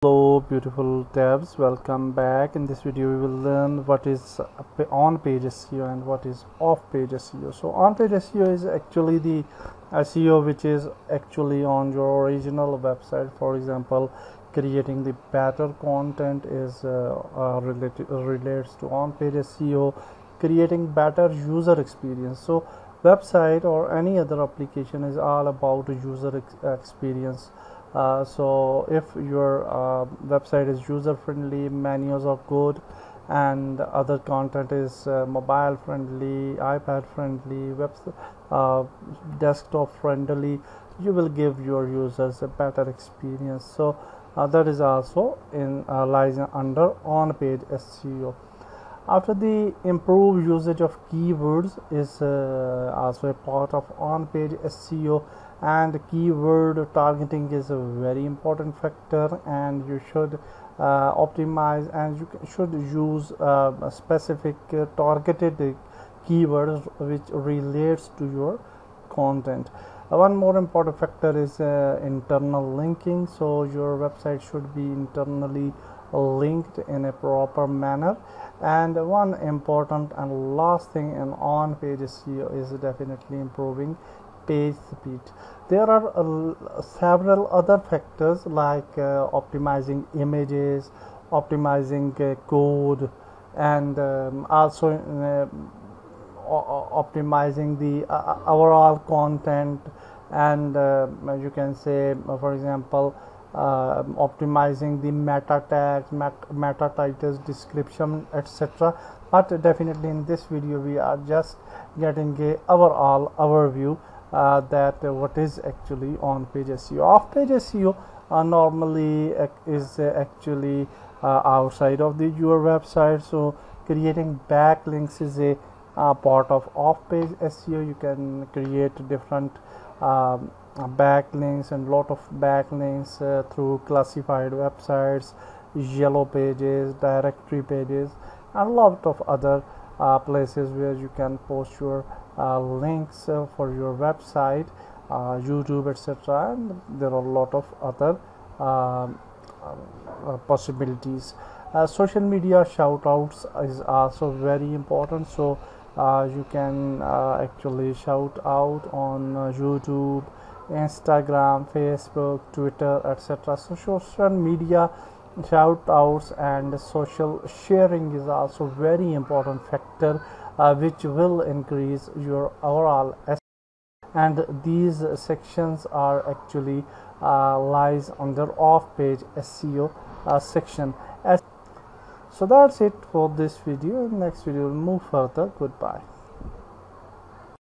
Hello beautiful devs, welcome back. In this video we will learn what is on-page SEO and what is off-page SEO. So on-page SEO is actually the SEO which is actually on your original website. For example, creating the better content is relates to on-page SEO, creating better user experience. So website or any other application is all about user experience. So if your website is user friendly, menus are good, and other content is mobile friendly, iPad friendly, desktop friendly, you will give your users a better experience. So that is also lies under on-page SEO. After the improved usage of keywords is also a part of on-page SEO, and keyword targeting is a very important factor, and you should optimize and you should use specific targeted keywords which relates to your content. One more important factor is internal linking. So your website should be internally linked in a proper manner. And one important and last thing in on-page SEO is definitely improving page speed. There are several other factors like optimizing images, optimizing code, and also optimizing the overall content, and you can say for example optimizing the meta tags, meta titles, description, etc. But definitely in this video we are just getting a overall overview that what is actually on-page SEO. Off-page SEO normally is actually outside of your website. So creating backlinks is a part of off-page SEO. You can create different backlinks and lot of backlinks through classified websites, yellow pages, directory pages, and a lot of other places where you can post your links for your website, YouTube, etc. And there are a lot of other possibilities. Social media shout outs is also very important. So you can actually shout out on YouTube, Instagram, Facebook, Twitter, etc. So social media shout outs and social sharing is also very important factor which will increase your overall SEO. And these sections are actually lies under off-page SEO section. So that's it for this video. In next video we'll move further. Goodbye.